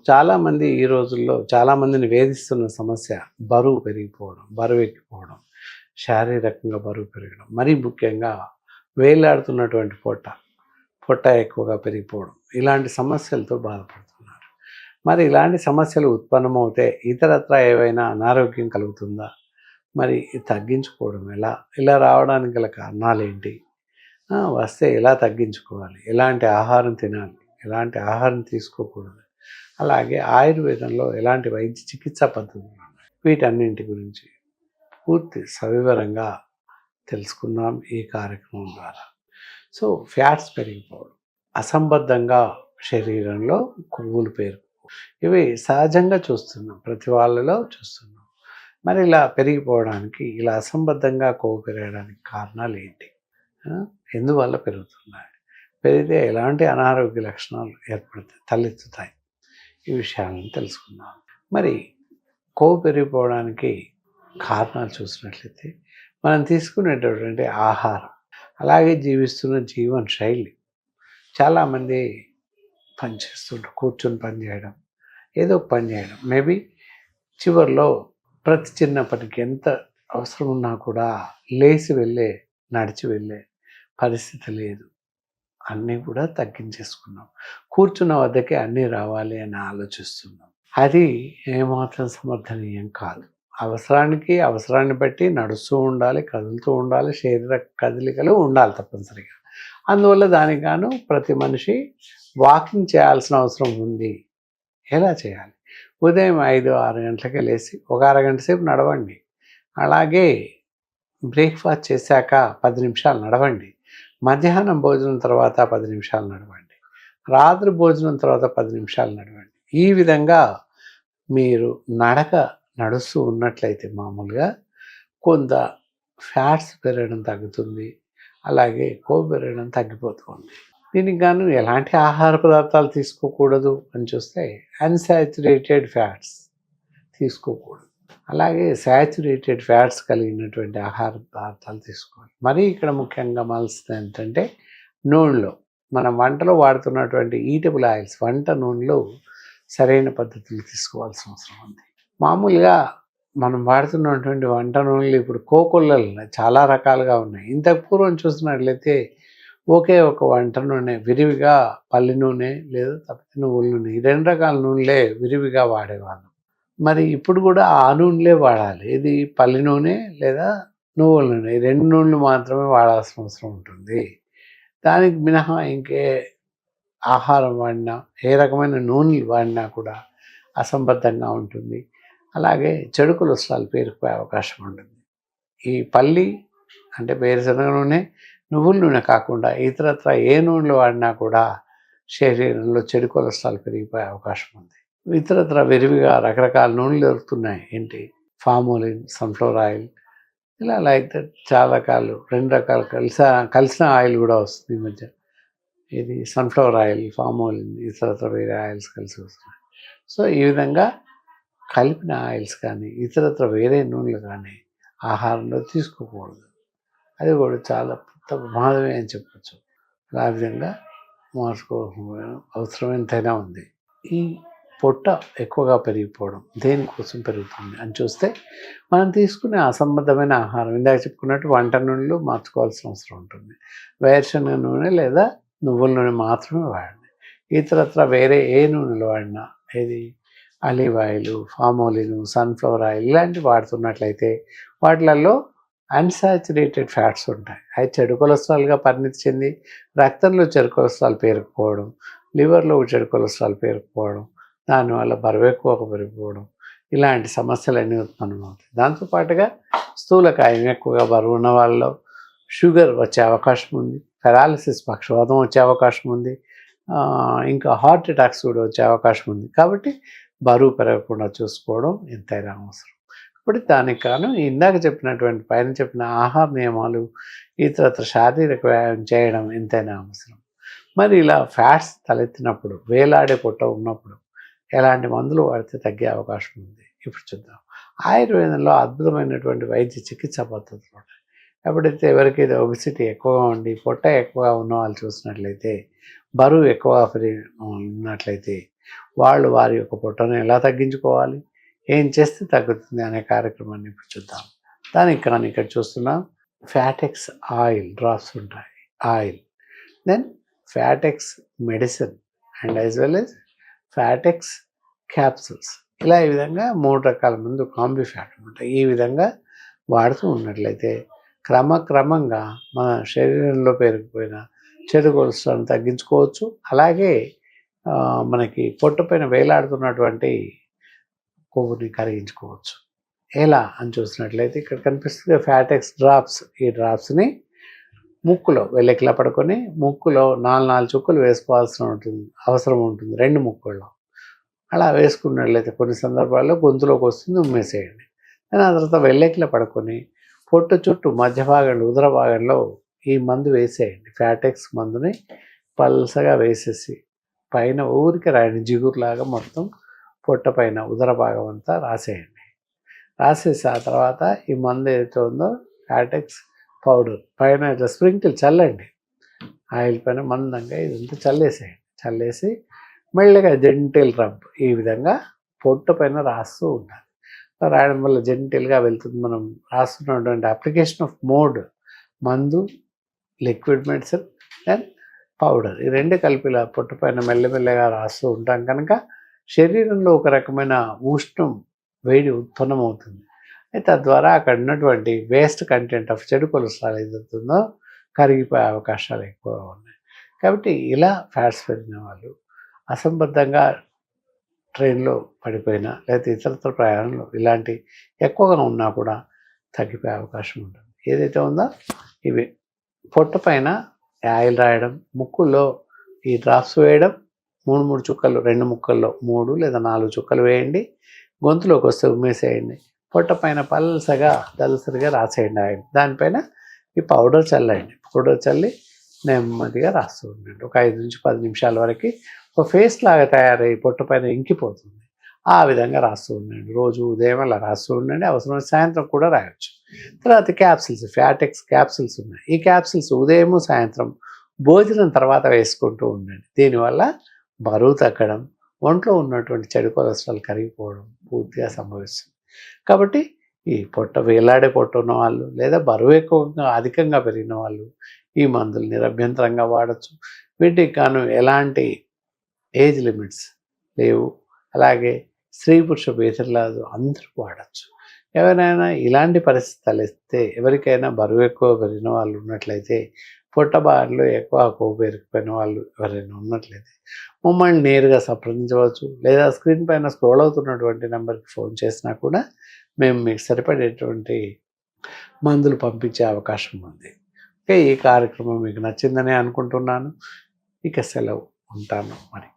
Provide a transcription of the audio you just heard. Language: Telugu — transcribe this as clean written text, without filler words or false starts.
చాలామంది ఈ రోజుల్లో చాలామందిని వేధిస్తున్న సమస్య బరువు పెరిగిపోవడం, బరువు ఎక్కిపోవడం, శారీరకంగా బరువు పెరగడం. మరీ ముఖ్యంగా వేలాడుతున్నటువంటి పొట్ట ఎక్కువగా పెరిగిపోవడం. ఇలాంటి సమస్యలతో బాధపడుతున్నారు. మరి ఇలాంటి సమస్యలు ఉత్పన్నమవుతే ఇతరత్రా ఏవైనా అనారోగ్యం కలుగుతుందా? మరి ఇది తగ్గించుకోవడం ఎలా? ఇలా రావడానికి గల కారణాలేంటి? వస్తే ఎలా తగ్గించుకోవాలి? ఎలాంటి ఆహారం తినాలి? ఎలాంటి ఆహారం తీసుకోకూడదు? అలాగే ఆయుర్వేదంలో ఎలాంటి వైద్య చికిత్సా పద్ధతులు ఉన్నాయి? వీటన్నింటి గురించి పూర్తి సవివరంగా తెలుసుకుందాం ఈ కార్యక్రమం ద్వారా. సో ఫ్యాట్స్ పెరిగిపోవడం, అసంబద్ధంగా శరీరంలో కొవ్వులు పేరుకు, ఇవి సహజంగా చూస్తున్నాం, ప్రతి వాళ్ళలో చూస్తున్నాం. మరి ఇలా పెరిగిపోవడానికి, ఇలా అసంబద్ధంగా కొవ్వు పెరగడానికి కారణాలు ఏంటి? ఎందువల్ల పెరుగుతున్నాయి? పెరిగితే ఎలాంటి అనారోగ్య లక్షణాలు తలెత్తుతాయి? ఈ విషయాలను తెలుసుకుందాం. మరి కొవ్వు పెరిగిపోవడానికి కారణాలు చూసినట్లయితే మనం తీసుకునేటటువంటి ఆహారం, అలాగే జీవిస్తున్న జీవన శైలి. చాలామంది పని చేస్తుంటారు, కూర్చొని పని చేయడం, ఏదో ఒక పని చేయడం. మేబీ చివరిలో ప్రతి చిన్న పనికి ఎంత అవసరం ఉన్నా కూడా లేచి నడిచి వెళ్ళే పరిస్థితి లేదు. అన్నీ కూడా తగ్గించేసుకున్నాం. కూర్చున్న వద్దకే అన్నీ రావాలి అని ఆలోచిస్తున్నాం. అది ఏమాత్రం సమర్థనీయం కాదు. అవసరాన్ని బట్టి నడుస్తూ ఉండాలి, కదులుతూ ఉండాలి, శరీర కదలికలు ఉండాలి తప్పనిసరిగా. అందువల్ల దానికి గాను ప్రతి మనిషి వాకింగ్ చేయాల్సిన అవసరం ఉంది. ఎలా చేయాలి? ఉదయం 5-6 గంటలకే లేచి ఒక అరగంట సేపు నడవండి. అలాగే బ్రేక్ఫాస్ట్ చేశాక 10 నిమిషాలు నడవండి. మధ్యాహ్నం భోజనం తర్వాత 10 నిమిషాలు నడవండి. రాత్రి భోజనం తర్వాత 10 నిమిషాలు నడవండి. ఈ విధంగా మీరు నడుస్తూ ఉన్నట్లయితే మామూలుగా కొంత ఫ్యాట్స్ పెరగడం తగ్గుతుంది. అలాగే కొవ్వు పెరగడం తగ్గిపోతుంది. దీనికి గాను ఎలాంటి ఆహార పదార్థాలు తీసుకోకూడదు అని చూస్తే అన్సాచురేటెడ్ ఫ్యాట్స్ తీసుకోకూడదు. అలాగే శాచురేటెడ్ ఫ్యాట్స్ కలిగినటువంటి ఆహార పదార్థాలు తీసుకోవాలి. మరీ ఇక్కడ ముఖ్యంగా గమనిస్తుంది ఏంటంటే నూనెలో, మనం వంటలో వాడుతున్నటువంటి ఈటబుల్ ఆయిల్స్, వంట నూనెలో సరైన పద్ధతులు తీసుకోవాల్సిన అవసరం ఉంది. మామూలుగా మనం వాడుతున్నటువంటి వంట నూనెలు ఇప్పుడు కోకొల్లలు చాలా రకాలుగా ఉన్నాయి. ఇంతకు పూర్వం చూసినట్లయితే ఒకే ఒక వంట నూనె విరివిగా పల్లి నూనె లేదా తప్పితే నువ్వుల నూనె, ఈ 2 రకాల నూనెలే విరివిగా వాడేవాళ్ళం. మరి ఇప్పుడు కూడా ఆ నూనెలే వాడాలి. ఇది పల్లి నూనె లేదా నువ్వుల నూనె, ఈ 2 నూనెలు మాత్రమే వాడాల్సిన అవసరం ఉంటుంది. దానికి మినహా ఇంకే ఆహారం వాడినా, ఏ రకమైన నూనెలు వాడినా కూడా అసంబద్ధంగా ఉంటుంది. అలాగే చెడు కొలెస్ట్రాల్ పేరుకుపోయే అవకాశం ఉంటుంది. ఈ పల్లి అంటే వేరుశనగ నూనె, నువ్వుల నూనె కాకుండా ఇతరత్ర ఏ నూనెలు వాడినా కూడా శరీరంలో చెడు కొలెస్ట్రాల్ పెరిగిపోయే అవకాశం ఉంది. ఇతరత్ర విరివిగా రకరకాల నూనెలు దొరుకుతున్నాయి. ఏంటి? ఫామోలిన్, సన్ఫ్లవర్ ఆయిల్, ఇలా లైక్ దట్ చాలా రకాలు, 2 రకాలు కలిసిన ఆయిల్ కూడా వస్తుంది ఈ మధ్య. ఇది సన్ఫ్లవర్ ఆయిల్, ఫామోలిన్, ఇతరత్ర వేరే ఆయిల్స్ కలిసి వస్తున్నాయి. సో ఈ విధంగా కలిపిన ఆయిల్స్ కానీ ఇతరత్ర వేరే నూనెలు కానీ ఆహారంలో తీసుకోకూడదు. అది కూడా చాలా ప్రమాదమే అని చెప్పచ్చు. ఆ విధంగా మార్చుకోవాల్సిన అవసరం ఎంతైనా ఉంది. ఈ పొట్ట ఎక్కువగా పెరిగిపోవడం దేనికోసం పెరుగుతుంది అని చూస్తే మనం తీసుకునే అసంబద్ధమైన ఆహారం, ఇందాక చెప్పుకున్నట్టు వంట నూనెలు మార్చుకోవాల్సిన అవసరం ఉంటుంది. వేరుశనగ నూనె లేదా నువ్వుల నూనె మాత్రమే వాడండి. ఇతరత్ర వేరే ఏ నూనెలు వాడినా, ఏది ఆలివ్ ఆయిల్, ఫామోలిన్, సన్ఫ్లవర్ ఆయిల్ ఇలాంటివి వాడుతున్నట్లయితే వాటిలలో అన్సాచురేటెడ్ ఫ్యాట్స్ ఉంటాయి. అవి చెడు కొలెస్ట్రాల్గా పరిణితి చెంది రక్తంలో చెడు కొలెస్ట్రాల్ పేరుకుపోవడం, లివర్లో చెడు కొలెస్ట్రాల్ పేరుకుపోవడం, దానివల్ల బరువు ఎక్కువగా పెరిగిపోవడం, ఇలాంటి సమస్యలన్నీ ఉత్పన్నమవుతాయి. దాంతోపాటుగా స్థూలకాయం, ఎక్కువగా బరువు ఉన్న వాళ్ళలో షుగర్ వచ్చే అవకాశం ఉంది, పెరాలిసిస్, పక్షవాతం వచ్చే అవకాశం ఉంది, ఇంకా హార్ట్ అటాక్స్ కూడా వచ్చే అవకాశం ఉంది. కాబట్టి బరువు పెరగకుండా చూసుకోవడం ఎంతైనా అవసరం. కాబట్టి దానికి కాను ఇందాక చెప్పినటువంటి పైన చెప్పిన ఆహార నియమాలు, ఇతరత్ర శారీరక వ్యాయామం చేయడం ఎంతైనా అవసరం. మరి ఇలా ఫ్యాట్స్ తలెత్తినప్పుడు, వేలాడే పొట్ట ఉన్నప్పుడు ఎలాంటి మందులు వాడితే తగ్గే అవకాశం ఉంది ఇప్పుడు చూద్దాం. ఆయుర్వేదంలో అద్భుతమైనటువంటి వైద్య చికిత్సా పద్ధతులు ఉంటాయి. ఎప్పుడైతే ఎవరికైతే ఒబిసిటీ ఎక్కువగా ఉండి పొట్ట ఎక్కువగా ఉన్న వాళ్ళు చూసినట్లయితే, బరువు ఎక్కువగా ఉన్నట్లయితే వాళ్ళు వారి యొక్క పొట్టను ఎలా తగ్గించుకోవాలి, ఏం చేస్తే తగ్గుతుంది అనే కార్యక్రమాన్ని ఇప్పుడు చూద్దాం. దానికి కానీ ఇక్కడ చూస్తున్నాం ఫ్యాటెక్స్ ఆయిల్ డ్రాప్స్ ఉంటాయి, oil, then Fatex medicine and as well as Fatex capsules. ఇలా ఈ విధంగా 3 రకాల మందు కాంబి ఫ్యాట్ ఉంటాయి. ఈ విధంగా వాడుతూ ఉన్నట్లయితే క్రమక్రమంగా మన శరీరంలో పేరుకుపోయిన చెడు కొలెస్ట్రాల్ని తగ్గించుకోవచ్చు. అలాగే మనకి పొట్టపైన వేలాడుతున్నటువంటి కొవ్వుని కరిగించుకోవచ్చు. ఎలా అని చూసినట్లయితే ఇక్కడ కనిపిస్తుంది ఫ్యాటెక్స్ డ్రాప్స్. ఈ డ్రాప్స్ని ముక్కులో వెల్లకిలా పడుకొని ముక్కులో 4 చుక్కలు వేసుకోవాల్సిన అవసరం ఉంటుంది 2 ముక్కుల్లో. అలా వేసుకున్నట్లయితే కొన్ని సందర్భాల్లో గొంతులోకి వస్తుంది, ఉమ్మేసేయండి. ఆ తర్వాత వెల్లకిలా పడుకొని పొట్టు చుట్టూ మధ్య భాగంలో ఉదర భాగంలో ఈ మందు వేసేయండి. ఫ్యాటెక్స్ మందుని పల్సగా వేసేసి పైన ఊరికి రాయండి, జిగురులాగా మొత్తం పొట్ట పైన ఉదర భాగం అంతా రాసేయండి. రాసేసి ఆ తర్వాత ఈ మందు ఏదైతే ఉందో ఫ్యాటెక్స్ పౌడర్ పైన ఇట్లా స్ప్రింకిల్ చల్లండి. ఆయిల్ పైన మందంగా ఇదంతా చల్లేసేయండి. చల్లేసి మెల్లగా జెంటిల్ రబ్ ఈ విధంగా పొట్ట పైన రాస్తూ ఉండాలి. రాయడం వల్ల జెంటిల్గా వెళ్తుంది. మనం రాస్తున్నటువంటి అప్లికేషన్ ఆఫ్ మోడ్ మందు, లిక్విడ్ మెడిసిన్ అండ్ పౌడర్, ఈ 2 కలిపిలా పొట్ట పైన మెల్లమెల్లగా రాస్తూ ఉంటాం కనుక శరీరంలో ఒక రకమైన ఉష్ణం, వేడి ఉత్పన్నమవుతుంది. అయితే తద్వారా అక్కడ ఉన్నటువంటి వేస్ట్ కంటెంట్ ఆఫ్ చెడు కొలెస్ట్రాల్ ఏదవుతుందో కరిగిపోయే అవకాశాలు ఎక్కువగా ఉన్నాయి. కాబట్టి ఇలా ఫ్యాట్స్ పెరిగిన వాళ్ళు అసంబద్ధంగా ట్రైన్లో పడిపోయినా లేకపోతే ఇతరత్ర ప్రయాణంలో ఇలాంటి ఎక్కువగా ఉన్నా కూడా తగ్గిపోయే అవకాశం ఉంటుంది. ఏదైతే ఉందో ఇవి పొట్ట పైన ఆయిల్ రాయడం, ముక్కుల్లో ఈ డ్రాప్స్ వేయడం, 3 చుక్కలు 2 ముక్కల్లో 3 లేదా 4 చుక్కలు వేయండి. గొంతులోకి వస్తే ఉమ్మేసేయండి. పొట్ట పైన పల్సగా దలసరిగా రాసేయండి ఆయిల్. దానిపైన ఈ పౌడర్ చల్లండి. పౌడర్ చల్లి నెమ్మదిగా రాస్తూ ఉండండి. ఒక 5 నుంచి 10 నిమిషాల వరకు ఒక ఫేస్ లాగా తయారయ్యి పొట్ట పైన ఇంకిపోతుంది. ఆ విధంగా రాస్తూ ఉండండి. రోజు ఉదయం అలా రాస్తూ ఉండండి. అవసరమైన సాయంత్రం కూడా రాయొచ్చు. తర్వాత క్యాప్సిల్స్, ఫ్యాటెక్స్ క్యాప్సిల్స్ ఉన్నాయి. ఈ క్యాప్సిల్స్ ఉదయం సాయంత్రం భోజనం తర్వాత వేసుకుంటూ ఉండండి. దీనివల్ల బరువు తగ్గడం, ఒంట్లో ఉన్నటువంటి చెడు కొలెస్ట్రాల్ కరిగిపోవడం పూర్తిగా సంభవిస్తుంది. కాబట్టి ఈ పొట్ట వేలాడే పొట్ట ఉన్న వాళ్ళు లేదా బరువు ఎక్కువగా అధికంగా పెరిగిన వాళ్ళు ఈ మందులు నిరభ్యంతరంగా వాడచ్చు. వీటికి గాను ఎలాంటి ఏజ్ లిమిట్స్ లేవు. అలాగే స్త్రీ పురుష భేదం అందరూ వాడచ్చు. ఎవరైనా ఇలాంటి పరిస్థితి తలెత్తే, ఎవరికైనా బరువు ఎక్కువ పెరిగిన వాళ్ళు ఉన్నట్లయితే, పొట్ట భాగంలో ఎక్కువ కొవ్వు పెరిగిపోయిన వాళ్ళు ఎవరైనా ఉన్నట్లయితే మమ్మల్ని నేరుగా సంప్రదించవచ్చు. లేదా స్క్రీన్ పైన స్క్రోల్ అవుతున్నటువంటి నెంబర్కి ఫోన్ చేసినా కూడా మేము మీకు సరిపడేటువంటి మందులు పంపించే అవకాశం ఉంది. ఓకే, ఈ కార్యక్రమం మీకు నచ్చిందని అనుకుంటున్నాను. ఇక సెలవు, ఉంటాను మరి.